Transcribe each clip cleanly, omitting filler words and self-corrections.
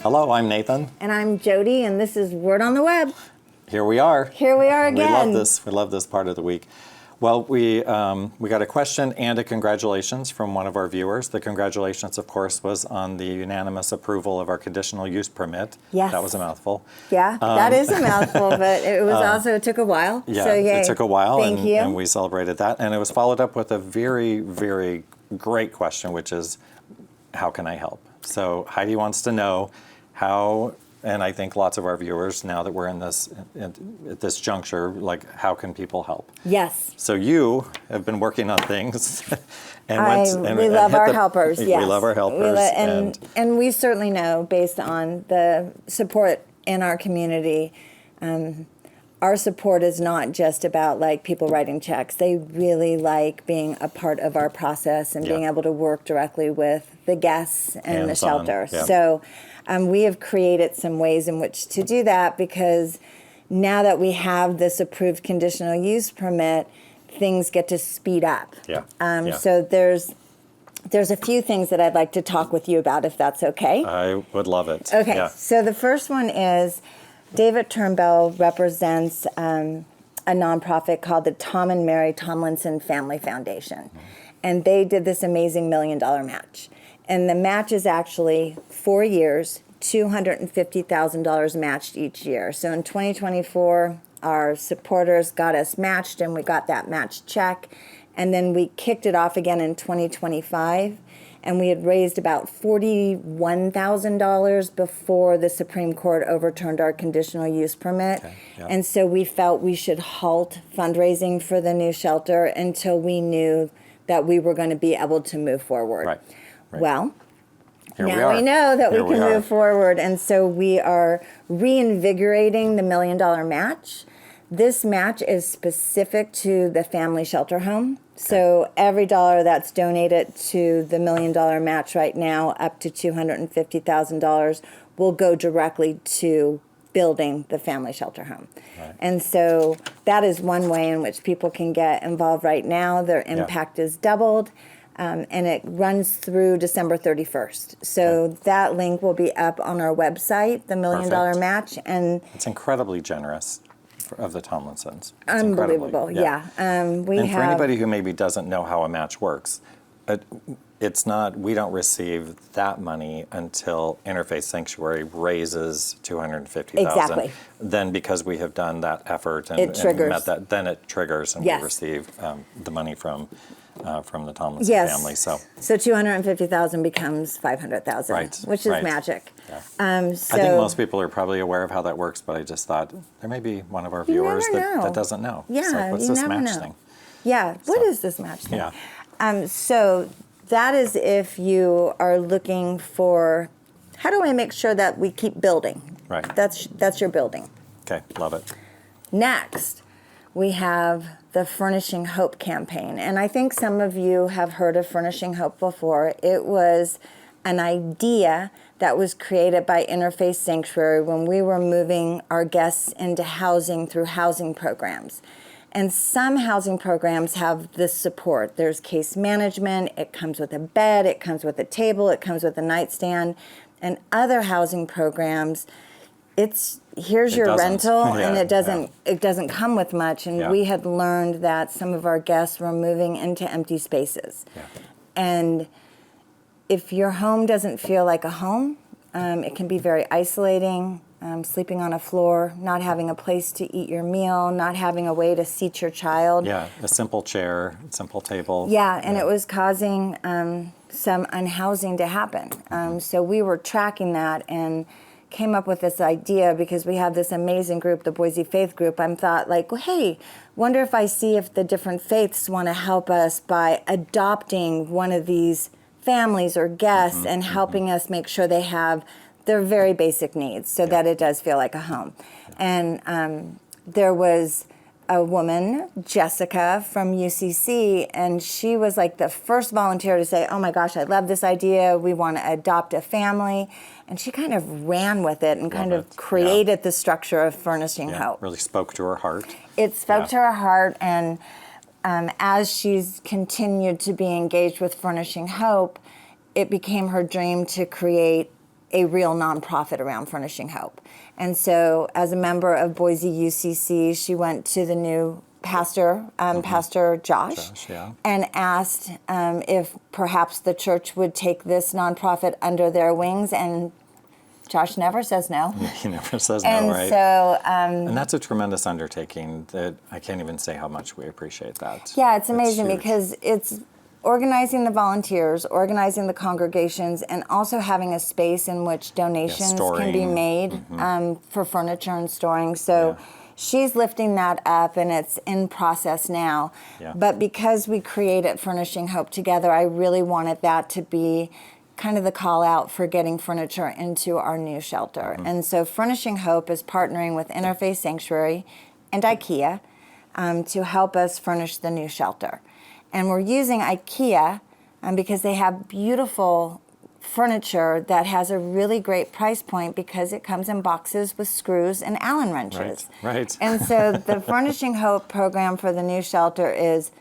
Hello, I'm Nathan. And I'm Jody, and this is Word on the Web. Here we are. Here we are again. We love this. We love this part of the week. Well, we got a question and a congratulations from one of our viewers. The congratulations, of course, was on the unanimous approval of our conditional use permit. Yes. That was a mouthful. Yeah, that is a mouthful, but it was also, it took a while. Yeah, so, yay. It took a while. Thank you. And we celebrated that. And it was followed up with a very, very great question, which is, how can I help? So Heidi wants to know how, and I think lots of our viewers, now that we're in this at this juncture, like, how can people help? Yes. So you have been working on things. We love our helpers, yes. We love our helpers. And we certainly know, based on the support in our community, our support is not just about like people writing checks. They really like being a part of our process and being able to work directly with the guests and the shelter. Yeah. So we have created some ways in which to do that, because now that we have this approved conditional use permit, things get to speed up. So there's a few things that I'd like to talk with you about, if that's okay. I would love it. Okay, Yeah. So the first one is David Turnbull represents a nonprofit called the Tom and Mary Tomlinson Family Foundation. And they did this amazing $1 million match. And the match is actually 4 years, $250,000 matched each year. So in 2024, our supporters got us matched, and we got that matched check. And then we kicked it off again in 2025. And we had raised about $41,000 before the Supreme Court overturned our conditional use permit. Okay, yeah. And so we felt we should halt fundraising for the new shelter until we knew that we were going to be able to move forward. Right. Well, now we know that we can are. move forward. And so we are reinvigorating the $1 million match. This match is specific to the family shelter home. So every dollar that's donated to the $1 million match right now, up to $250,000, will go directly to building the family shelter home. Right. And so that is one way in which people can get involved right now. Their impact is doubled, and it runs through December 31st. So that link will be up on our website, the $1 million match. And it's incredibly generous of the Tomlinsons. It's unbelievable, yeah. For anybody who maybe doesn't know how a match works, it's not, we don't receive that money until Interfaith Sanctuary raises $250,000. Exactly. Then, because we have done that effort and, it triggers. and met that, then it triggers, and we receive the money from the Tomlinson family. So $250,000 becomes $500,000, right, which is magic. Yeah. I think most people are probably aware of how that works, but I just thought there may be one of our viewers that doesn't know. Yeah, it's like, what's this match thing? Yeah, what is this match thing? Yeah. So that is if you are looking for, how do I make sure that we keep building? Right. That's your building. Okay, love it. Next, we have the Furnishing Hope campaign. And I think some of you have heard of Furnishing Hope before. It was an idea that was created by Interfaith Sanctuary when we were moving our guests into housing through housing programs. And some housing programs have this support. There's case management, it comes with a bed, it comes with a table, it comes with a nightstand. And other housing programs, here's your rental, and it doesn't come with much. And we had learned that some of our guests were moving into empty spaces. Yeah. And if your home doesn't feel like a home, it can be very isolating. Sleeping on a floor, not having a place to eat your meal, not having a way to seat your child. Yeah, a simple chair, simple table. Yeah, and it was causing some unhousing to happen. So we were tracking that and came up with this idea, because we have this amazing group, the Boise Faith Group. I thought, like, well, hey, wonder if I see if the different faiths want to help us by adopting one of these families or guests and helping us make sure they have their very basic needs so that it does feel like a home. And there was a woman, Jessica from UCC, and she was like the first volunteer to say, oh my gosh, I love this idea. We want to adopt a family. And she kind of ran with it and kind of created the structure of Furnishing Hope. Really spoke to her heart. It spoke to her heart, and as she's continued to be engaged with Furnishing Hope, it became her dream to create a real nonprofit around Furnishing Hope. And so as a member of Boise UCC, she went to the new pastor, Pastor Josh, and asked if perhaps the church would take this nonprofit under their wings, and Josh never says no. He never says And no, right? so, and that's a tremendous undertaking that I can't even say how much we appreciate that. yeah, it's amazing huge. because it's organizing the volunteers, organizing the congregations, and also having a space in which donations can be storing. made for furniture and storing. So she's lifting that up, and it's in process now. Yeah. But because we created Furnishing Hope together, I really wanted that to be kind of the call out for getting furniture into our new shelter. And so Furnishing Hope is partnering with Interfaith Sanctuary and IKEA to help us furnish the new shelter. And we're using IKEA because they have beautiful furniture that has a really great price point because it comes in boxes with screws and Allen wrenches. Right. And so the Furnishing Hope program for the new shelter is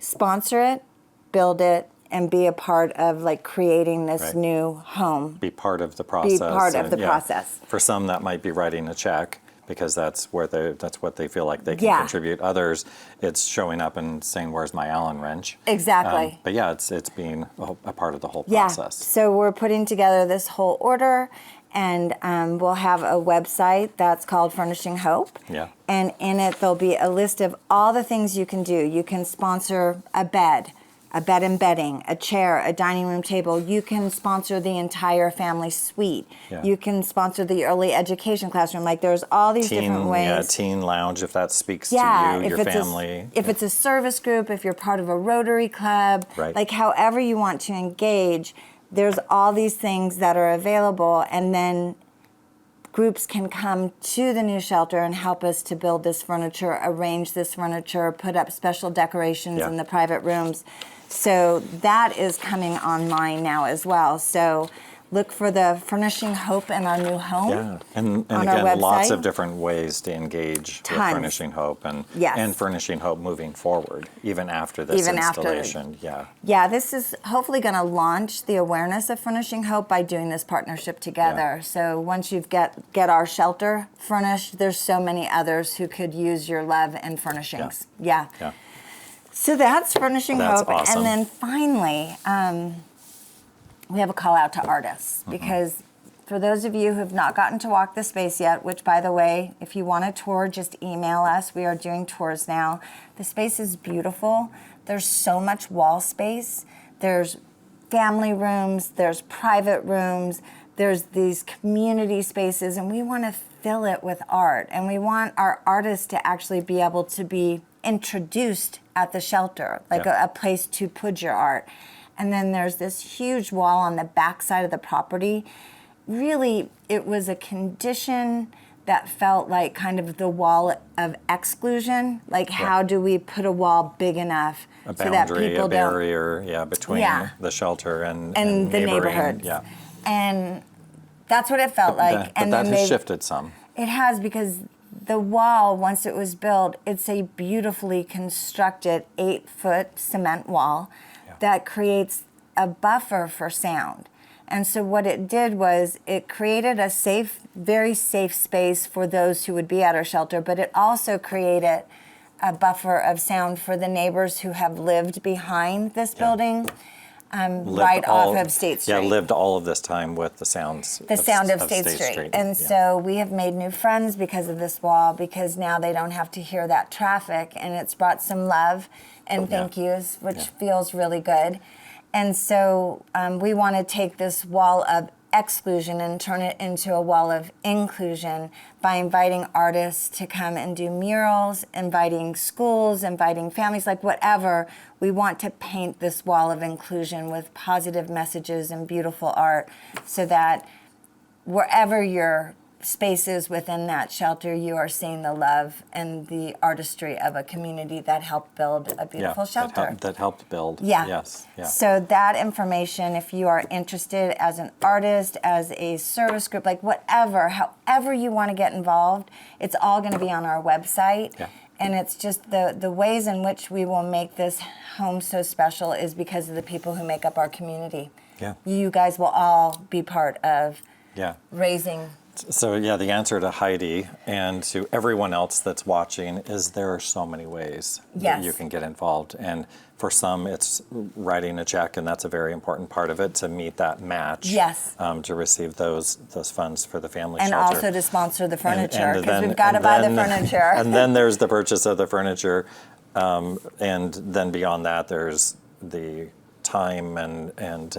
sponsor it, build it, and be a part of like creating this new home. Be part of the process. Be part of the process. For some, that might be writing a check because that's what they feel like they can contribute. Others, it's showing up and saying, "Where's my Allen wrench?" Exactly. But yeah, it's being a part of the whole Yeah. process. So we're putting together this whole order, and we'll have a website that's called Furnishing Hope. Yeah. And in it, there'll be a list of all the things you can do. You can sponsor a bed and bedding, a chair, a dining room table. You can sponsor the entire family suite. Yeah. You can sponsor the early education classroom. Like there's all these different ways. Yeah, teen lounge if that speaks to you, your family. If it's a service group, if you're part of a Rotary Club, like however you want to engage, there's all these things that are available, and then groups can come to the new shelter and help us to build this furniture, arrange this furniture, put up special decorations in the private rooms. So that is coming online now as well. So look for the Furnishing Hope in our new home. Yeah, and on again, our lots website. of different ways to engage with Furnishing Hope and Furnishing Hope moving forward, even after this installation. Yeah, this is hopefully going to launch the awareness of Furnishing Hope by doing this partnership together. Yeah. So once you've get our shelter furnished, there's so many others who could use your love and furnishings. Yeah. So that's Furnishing Hope. Awesome. And then finally, we have a call out to artists because for those of you who have not gotten to walk the space yet, which by the way, if you want a tour, just email us. We are doing tours now. The space is beautiful. There's so much wall space. There's family rooms, there's private rooms, there's these community spaces, and we want to fill it with art. And we want our artists to actually be able to be introduced at the shelter, like a place to put your art. And then there's this huge wall on the back side of the property. Really, it was a condition that felt like kind of the wall of exclusion. Like, how do we put a wall big enough so that people a barrier, between the shelter and the neighborhood. Yeah. And that's what it felt like. But that has shifted some. It has, because the wall, once it was built, it's a beautifully constructed 8-foot cement wall that creates a buffer for sound. And so what it did was it created a safe, very safe space for those who would be at our shelter, but it also created a buffer of sound for the neighbors who have lived behind this building, right off of State Street. Yeah, lived all of this time with the sounds of State Street. And so we have made new friends because of this wall, because now they don't have to hear that traffic, and it's brought some love and thank yous, which feels really good. And so we want to take this wall of exclusion and turn it into a wall of inclusion by inviting artists to come and do murals, inviting schools, inviting families, like whatever. We want to paint this wall of inclusion with positive messages and beautiful art so that wherever your space is within that shelter, you are seeing the love and the artistry of a community that helped build a beautiful shelter. That helped build. Yeah. Yes. Yeah. So that information, if you are interested as an artist, as a service group, like whatever, however you want to get involved, it's all going to be on our website. Yeah. And it's just the ways in which we will make this home so special is because of the people who make up our community. Yeah. You guys will all be part of Yeah. raising. So yeah, the answer to Heidi and to everyone else that's watching is there are so many ways that Yes. you can get involved. And for some, it's writing a check, and that's a very important part of it to meet that match. Yes. To receive those funds for the family And shelter. also to sponsor the furniture, because then- we've got to and buy the then- furniture. And then there's the purchase of the furniture, and then beyond that, there's the time and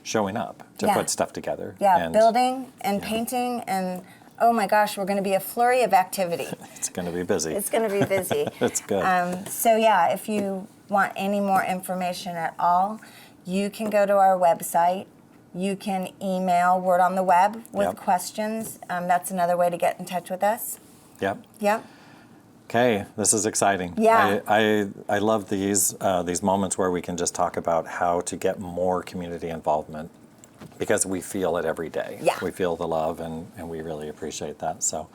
showing up to Yeah. put stuff together. Yeah, and building and painting, and oh my gosh, we're going to be a flurry of activity. it's going to be busy. It's going to be busy. It's good. So yeah, if you want any more information at all, you can go to our website. You can email Word on the Web with Yep. questions. That's another way to get in touch with us. Yep. Yep. Okay, this is exciting. Yeah. I love these moments where we can just talk about how to get more community involvement, because we feel it every day. Yeah. We feel the love, and we really appreciate that. So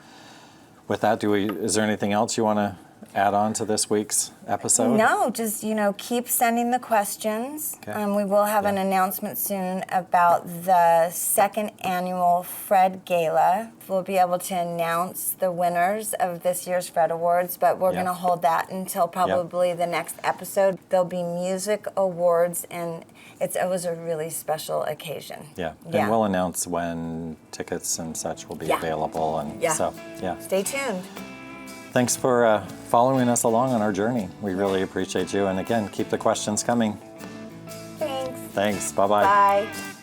with that, is there anything else you want to add on to this week's episode? No, just, keep sending the questions. Okay. We will have an announcement soon about the second annual Fred Gala. We'll be able to announce the winners of this year's Fred Awards, but we're Yeah. going to hold that until probably the next episode. There'll be music awards, and it's always a really special occasion. Yeah. And we'll announce when tickets and such will be Yeah. available. And so, yeah. Stay tuned. Thanks for following us along on our journey. We really appreciate you. And again, keep the questions coming. Thanks. Thanks. Bye-bye. Bye.